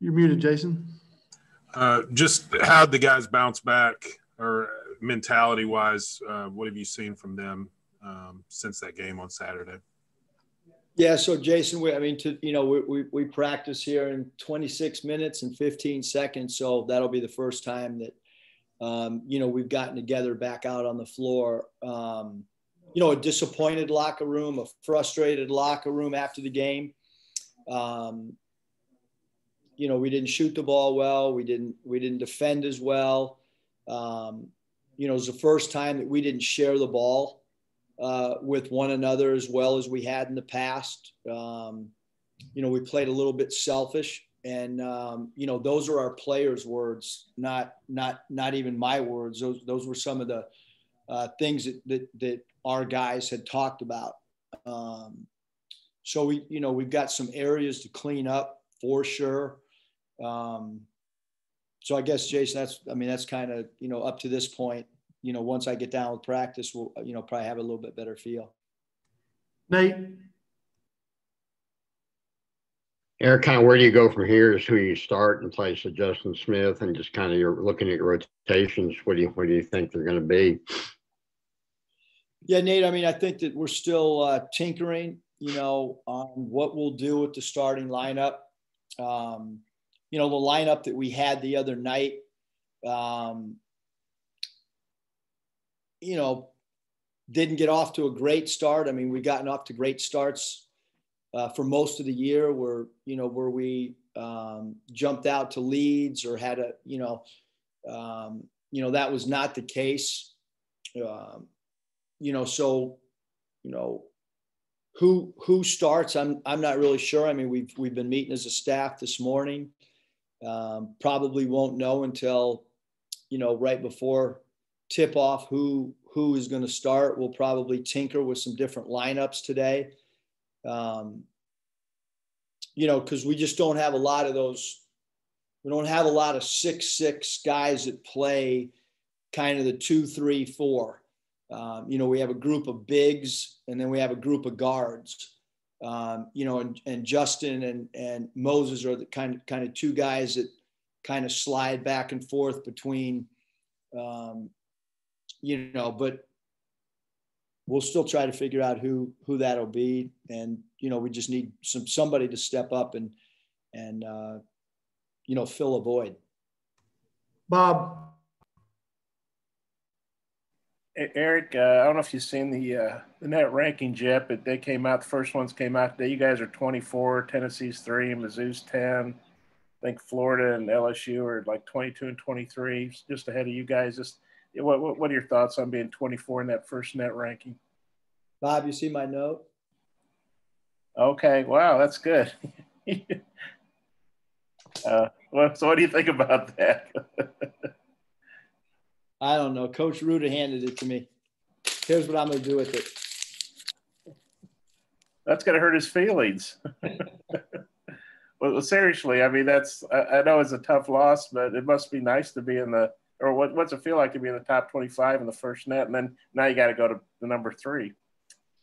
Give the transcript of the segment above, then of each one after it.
You're muted, Jason. Just how'd the guys bounce back, or mentality-wise? What have you seen from them since that game on Saturday? Yeah, so Jason, we practice here in 26 minutes and 15 seconds, so that'll be the first time that we've gotten together back out on the floor. A disappointed locker room, a frustrated locker room after the game. We didn't shoot the ball well. We didn't defend as well. It was the first time that we didn't share the ball with one another as well as we had in the past. We played a little bit selfish, and those are our players' words, not even my words. Those were some of the things that our guys had talked about. So we've got some areas to clean up for sure. So I guess, Jason, that's kind of, up to this point, once I get down with practice, we'll, probably have a little bit better feel. Nate. Eric, kind of where do you go from here is who you start in place of Justin Smith, and just kind of you're looking at your rotations. What do you think they're going to be? Yeah, Nate, I think that we're still tinkering, on what we'll do with the starting lineup. The lineup that we had the other night, didn't get off to a great start. We've gotten off to great starts for most of the year where we jumped out to leads or had that was not the case. Who starts? I'm not really sure. We've been meeting as a staff this morning. Probably won't know until, right before tip off who is going to start. We'll probably tinker with some different lineups today. Because we just don't have a lot of those. We don't have a lot of 6'6" guys that play kind of the 2, 3, 4. We have a group of bigs, and then we have a group of guards. And Justin and Moses are the kind of two guys that kind of slide back and forth between, but we'll still try to figure out who that'll be. And, we just need somebody to step up and fill a void. Bob. Eric, I don't know if you've seen the net rankings yet, but they came out. The first ones came out today. You guys are 24, Tennessee's 3, Mizzou's 10. I think Florida and LSU are like 22 and 23, just ahead of you guys. What are your thoughts on being 24 in that first net ranking? Bob, you see my note? Okay, wow, that's good. So what do you think about that? I don't know. Coach Ruda handed it to me. Here's what I'm going to do with it. That's going to hurt his feelings. Well, seriously, I know it's a tough loss, but it must be nice to be what's it feel like to be in the top 25 in the first net, and then now you got to go to the number 3.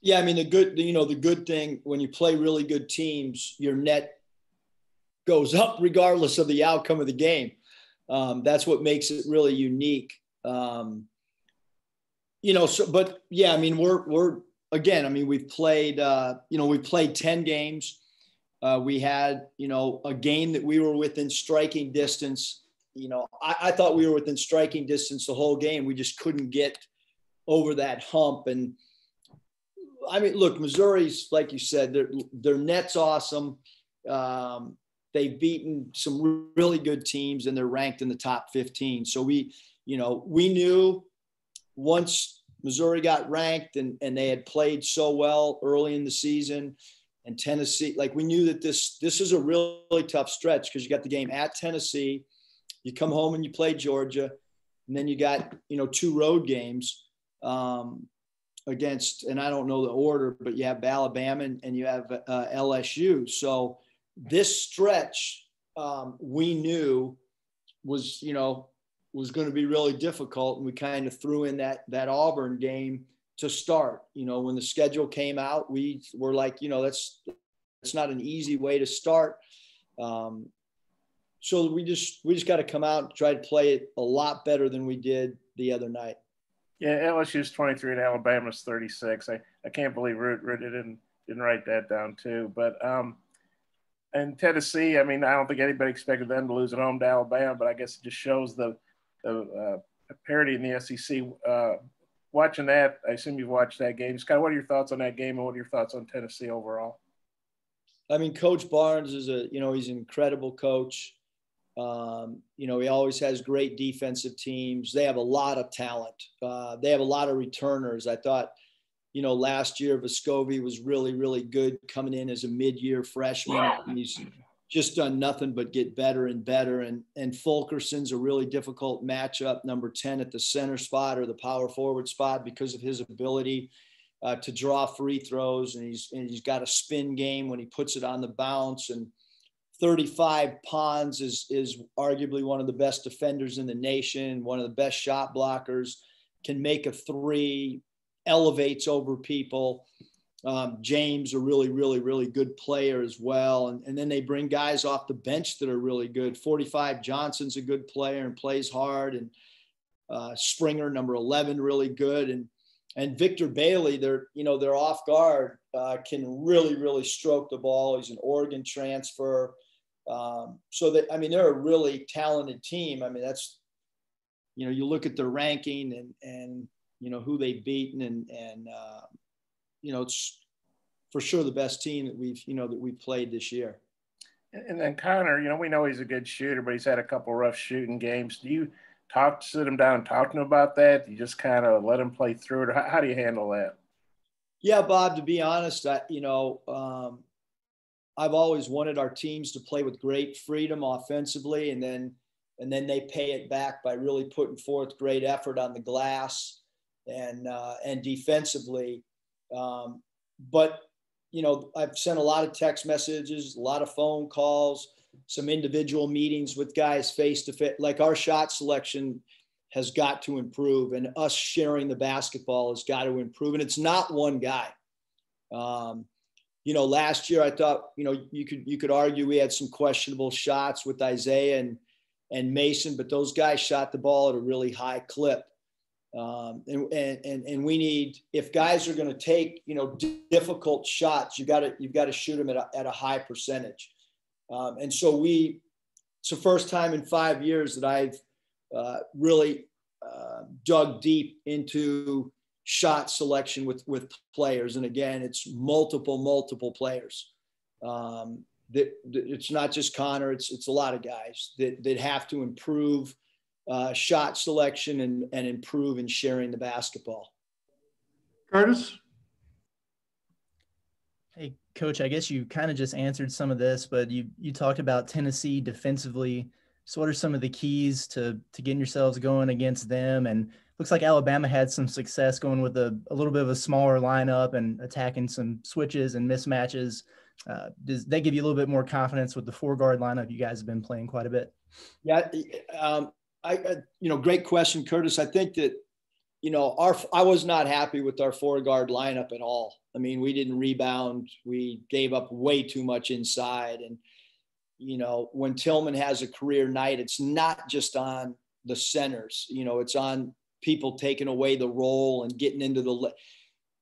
Yeah, the good thing when you play really good teams, your net goes up regardless of the outcome of the game. That's what makes it really unique. But yeah, we're again, we've played, we played 10 games. We had, a game that we were within striking distance. I thought we were within striking distance the whole game. We just couldn't get over that hump. And look, Missouri's, like you said, their net's awesome. They've beaten some really good teams, and they're ranked in the top 15. So we knew once Missouri got ranked and they had played so well early in the season, and Tennessee, we knew that this is a really tough stretch because you got the game at Tennessee, you come home and you play Georgia, and then you got, 2 road games against, and I don't know the order, but you have Alabama and you have LSU. So this stretch we knew was going to be really difficult. And we kind of threw in that Auburn game to start. When the schedule came out, we were like, let's It's not an easy way to start. So we just got to come out and try to play it a lot better than we did the other night. Yeah, LSU's 23 and Alabama's 36. I can't believe Root didn't write that down too. But and Tennessee, I mean, I don't think anybody expected them to lose at home to Alabama, but I guess it just shows the parity in the SEC. Watching that, I assume you've watched that game. Scott, what are your thoughts on that game, and what are your thoughts on Tennessee overall? I mean, Coach Barnes is he's an incredible coach. He always has great defensive teams. They have a lot of talent. They have a lot of returners. I thought, last year Vescovi was really, really good coming in as a mid-year freshman. And he's just done nothing but get better and better. And Fulkerson's a really difficult matchup, number 10 at the center spot or the power forward spot, because of his ability to draw free throws. And he's got a spin game when he puts it on the bounce. And 35 Pons is arguably one of the best defenders in the nation, one of the best shot blockers, can make a three, elevates over people. James, a really, really, really good player as well. And then they bring guys off the bench that are really good. 45 Johnson's a good player and plays hard. And Springer, number 11, really good. And Victor Bailey, they're off guard, can really, really stroke the ball. He's an Oregon transfer. So that, I mean, they're a really talented team. I mean, that's, you look at their ranking and who they've beaten and it's for sure the best team that we've played this year. And then Connor, we know he's a good shooter, but he's had a couple rough shooting games. Do you sit him down and talk to him about that? Do you just kind of let him play through it? Or how do you handle that? Yeah, Bob, to be honest, I've always wanted our teams to play with great freedom offensively, and then they pay it back by really putting forth great effort on the glass and defensively. But I've sent a lot of text messages, a lot of phone calls, some individual meetings with guys face to face. Like, our shot selection has got to improve, and us sharing the basketball has got to improve. And it's not one guy. Last year I thought, you could argue we had some questionable shots with Isaiah and Mason, but those guys shot the ball at a really high clip. And we need, if guys are going to take, difficult shots, you've got to shoot them at a high percentage. And so it's the first time in 5 years that I've really dug deep into shot selection with players. And again, it's multiple players. It's not just Connor, it's a lot of guys that have to improve shot selection and improve in sharing the basketball. Curtis? Hey, Coach, I guess you kind of just answered some of this, but you talked about Tennessee defensively. So what are some of the keys to getting yourselves going against them? And looks like Alabama had some success going with a little bit of a smaller lineup and attacking some switches and mismatches. Does that give you a little bit more confidence with the 4-guard lineup you guys have been playing quite a bit? Yeah, great question, Curtis. I think that, I was not happy with our 4-guard lineup at all. I mean, we didn't rebound. We gave up way too much inside. And, when Tillman has a career night, it's not just on the centers, it's on people taking away the role and getting into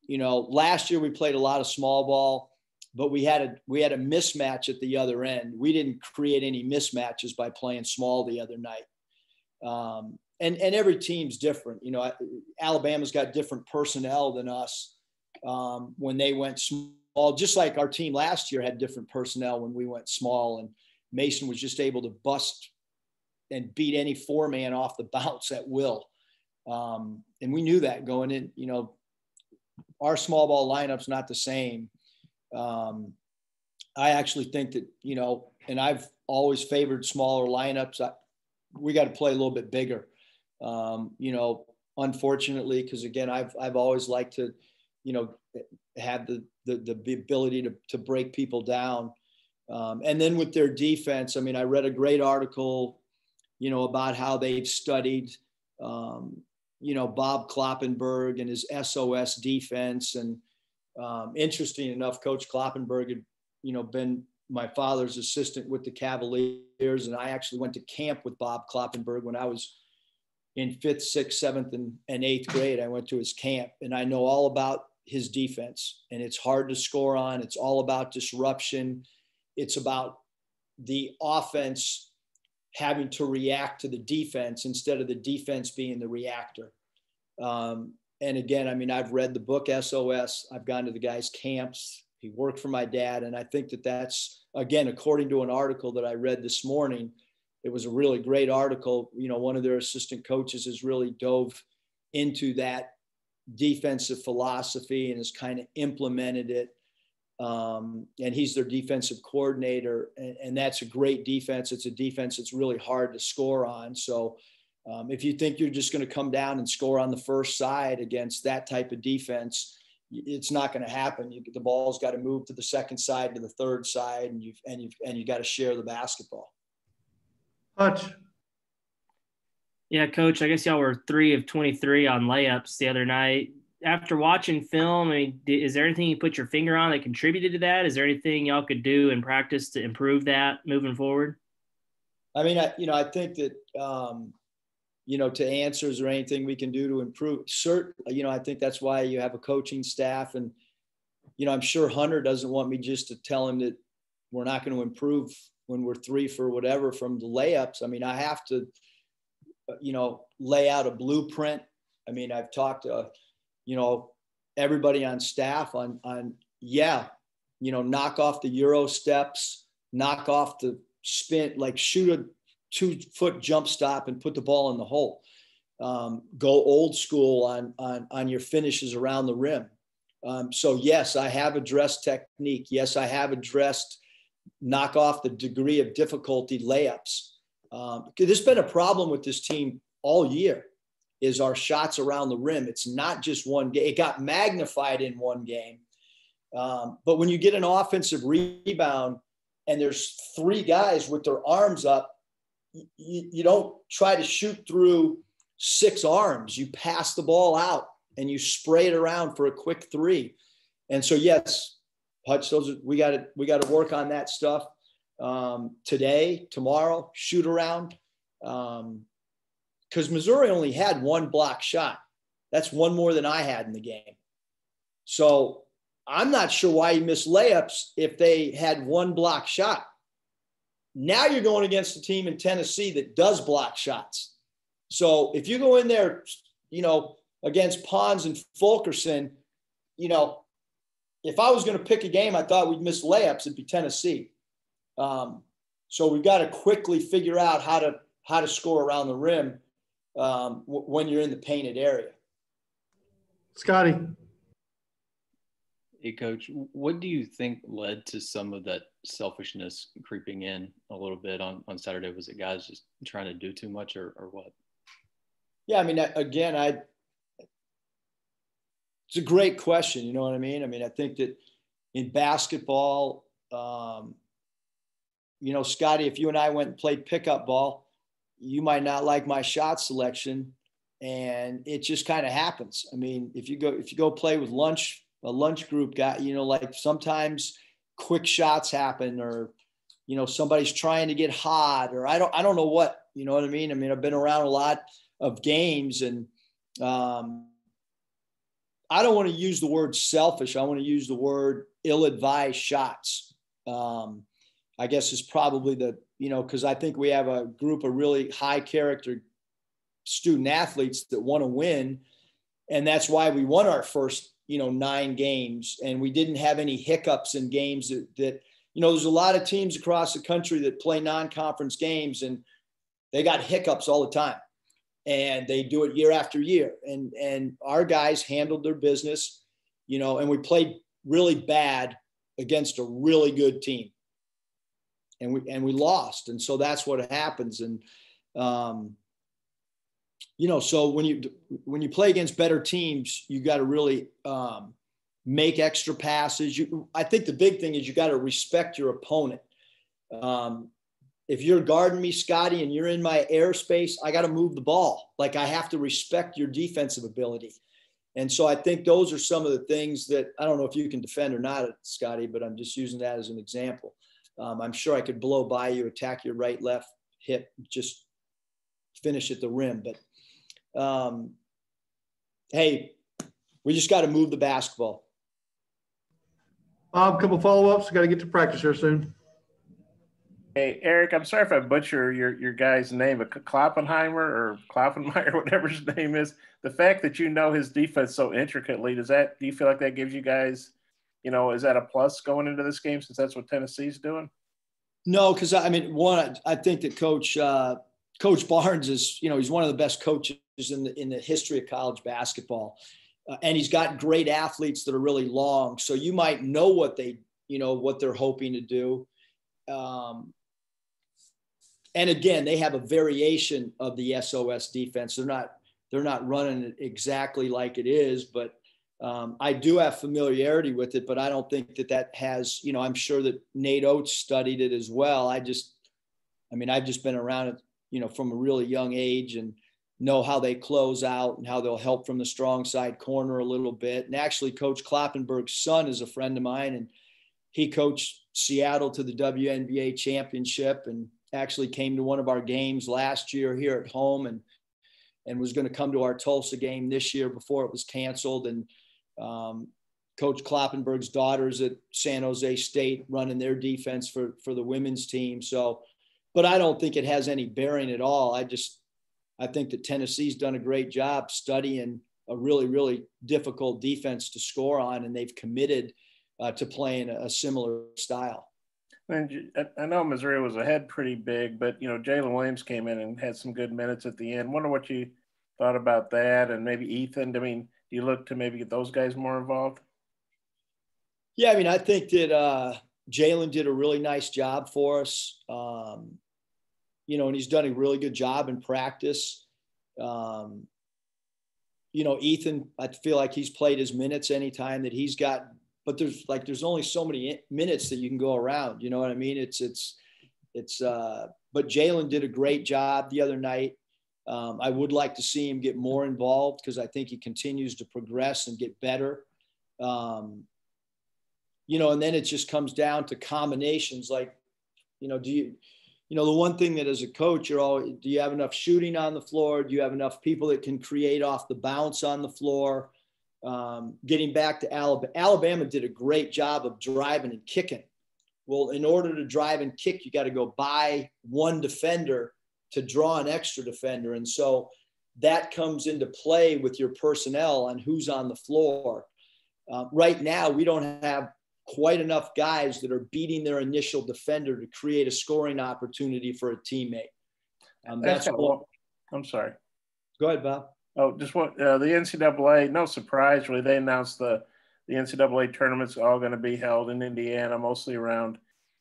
last year we played a lot of small ball, but we had a mismatch at the other end. We didn't create any mismatches by playing small the other night. And every team's different. Alabama's got different personnel than us when they went small, just like our team last year had different personnel when we went small, and Mason was just able to bust and beat any 4-man off the bounce at will. And we knew that going in. Our small ball lineup's not the same. I actually think that, and I've always favored smaller lineups. We got to play a little bit bigger. Unfortunately, because again, I've always liked to, have the ability to break people down. And then with their defense, I mean, I read a great article, about how they've studied, Bob Kloppenberg and his SOS defense. And interesting enough, Coach Kloppenberg had been my father's assistant with the Cavaliers, and I actually went to camp with Bob Kloppenberg when I was in 5th, 6th, 7th, and 8th grade. I went to his camp, and I know all about his defense, and it's hard to score on. It's all about disruption. It's about the offense having to react to the defense instead of the defense being the reactor. And again, I mean, I've read the book SOS. I've gone to the guys' camps. He worked for my dad. And I think that that's, again, according to an article that I read this morning, it was a really great article. One of their assistant coaches has really dove into that defensive philosophy and has kind of implemented it. And he's their defensive coordinator. And that's a great defense. It's a defense that's really hard to score on. So if you think you're just going to come down and score on the first side against that type of defense, it's not going to happen. The ball's got to move to the second side, to the third side, and you got to share the basketball. Hutch. Yeah, Coach, I guess y'all were 3 of 23 on layups the other night. After watching film, I mean, is there anything you put your finger on that contributed to that? Is there anything y'all could do in practice to improve that moving forward? I mean, I think that, to answer, is there anything we can do to improve? Certainly, I think that's why you have a coaching staff. And, I'm sure Hunter doesn't want me just to tell him that we're not going to improve when we're 3 for whatever from the layups. I mean, I have to, lay out a blueprint. I mean, I've talked to, everybody on staff on knock off the Euro steps, knock off the spin, like shoot a 2-foot jump stop and put the ball in the hole. Go old school on your finishes around the rim. So yes, I have addressed technique. Yes, I have addressed knock off the degree of difficulty layups. There's been a problem with this team all year, is our shots around the rim. It's not just one game. It got magnified in one game. But when you get an offensive rebound and there's 3 guys with their arms up, you don't try to shoot through 6 arms. You pass the ball out and you spray it around for a quick 3. And so, yes, Hutch, we got to work on that stuff today, tomorrow, shoot around. Because Missouri only had 1 block shot. That's 1 more than I had in the game. So I'm not sure why you missed layups if they had 1 block shot. Now you're going against a team in Tennessee that does block shots. So if you go in there, against Pons and Fulkerson, if I was going to pick a game, I thought we'd miss layups, it'd be Tennessee. So we've got to quickly figure out how to score around the rim when you're in the painted area. Scotty. Hey, Coach, what do you think led to some of that selfishness creeping in a little bit on Saturday? Was it guys just trying to do too much or what? Yeah, I mean, again, it's a great question. You know what I mean? I mean, I think that in basketball, Scotty, if you and I went and played pickup ball, you might not like my shot selection, and it just kind of happens. I mean, if you go play with a lunch group guy, like sometimes quick shots happen, or somebody's trying to get hot, or I don't know what, you know what I mean? I mean, I've been around a lot of games, and I don't want to use the word selfish. I want to use the word ill-advised shots. I guess is probably because I think we have a group of really high character student athletes that want to win. And that's why we won our first, 9 games, and we didn't have any hiccups in games that there's a lot of teams across the country that play non-conference games and they got hiccups all the time, and they do it year after year. And our guys handled their business, and we played really bad against a really good team. And we lost. And so that's what happens. And, so when you play against better teams, you got to really make extra passes. I think the big thing is you got to respect your opponent. If you're guarding me, Scotty, and you're in my airspace, I got to move the ball. Like, I have to respect your defensive ability. And so I think those are some of the things that I don't know if you can defend or not, Scotty, but I'm just using that as an example. I'm sure I could blow by you, attack your right, left hip, just finish at the rim. But hey, we just got to move the basketball. Bob, a couple follow-ups. Got to get to practice here soon. Hey, Eric, I'm sorry if I butcher your guy's name, but Kloppenheimer or Kloppenmeyer, whatever his name is. The fact that you know his defense so intricately, do you feel like that gives you guys, is that a plus going into this game since that's what Tennessee's doing? No, because I think that Coach Barnes is, he's one of the best coaches in the history of college basketball. And he's got great athletes that are really long. So you might know what they're hoping to do. And again, they have a variation of the SOS defense. They're not running it exactly like it is, but I do have familiarity with it, but I don't think that has, I'm sure that Nate Oates studied it as well. I've just been around it, from a really young age and know how they close out and how they'll help from the strong side corner a little bit. And actually Coach Kloppenberg's son is a friend of mine, and he coached Seattle to the WNBA championship and actually came to one of our games last year here at home and was going to come to our Tulsa game this year before it was canceled. And Coach Kloppenberg's daughter's at San Jose State running their defense for the women's team. So, but I don't think it has any bearing at all. I think that Tennessee's done a great job studying a really, really difficult defense to score on, and they've committed to playing a similar style. And I know Missouri was ahead pretty big, but, Jalen Williams came in and had some good minutes at the end. Wonder what you thought about that, and maybe Ethan. Do you look to maybe get those guys more involved? Yeah, I think that Jalen did a really nice job for us, and he's done a really good job in practice. Ethan, I feel like he's played his minutes anytime that he's got. But there's only so many minutes that you can go around. You know what I mean? But Jalen did a great job the other night. I would like to see him get more involved because I think he continues to progress and get better. And then it just comes down to combinations. Like, the one thing that as a coach, do you have enough shooting on the floor? Do you have enough people that can create off the bounce on the floor? Getting back to Alabama did a great job of driving and kicking. Well, in order to drive and kick, you got to go buy one defender to draw an extra defender. And so that comes into play with your personnel on who's on the floor. Right now, we don't have quite enough guys that are beating their initial defender to create a scoring opportunity for a teammate. I'm sorry. Go ahead, Bob. Oh, just what the NCAA, no surprise, really. They announced the NCAA tournament's all going to be held in Indiana, mostly around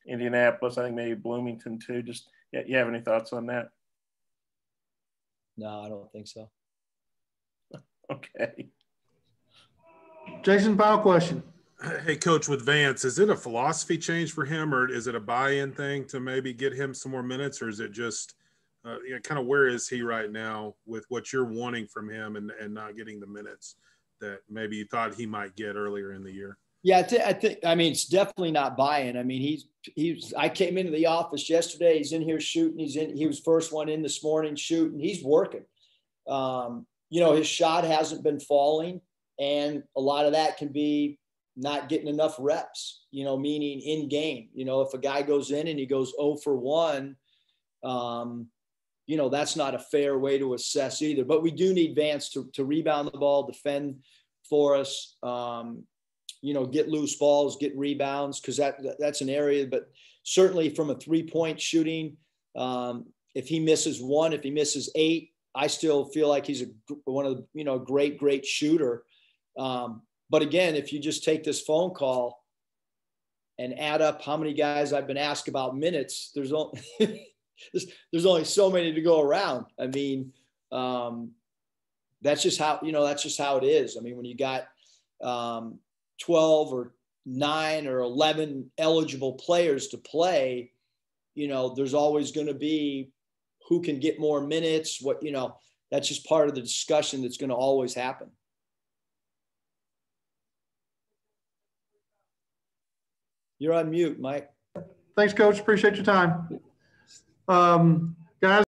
Indianapolis. I think maybe Bloomington too. Just, you have any thoughts on that? No, I don't think so. Okay. Jason, final question. Hey, Coach, with Vance, is it a philosophy change for him, or is it a buy-in thing to maybe get him some more minutes, or is it just kind of where is he right now with what you're wanting from him and not getting the minutes that maybe you thought he might get earlier in the year? Yeah, I think it's definitely not buy-in. I came into the office yesterday. He's in here shooting. He was first one in this morning shooting. He's working. His shot hasn't been falling, and a lot of that can be not getting enough reps, meaning in game. If a guy goes in and he goes 0 for 1, that's not a fair way to assess either. But we do need Vance to rebound the ball, defend for us, get loose balls, get rebounds, because that's an area. But certainly from a three-point shooting, if he misses 1, if he misses 8, I still feel like he's one of the great shooter. But again, if you just take this phone call and add up how many guys I've been asked about minutes, there's only so many to go around. That's just how it is. When you got 12 or 9 or 11 eligible players to play, there's always going to be who can get more minutes. That's just part of the discussion that's going to always happen. You're on mute, Mike. Thanks, Coach. Appreciate your time. Guys.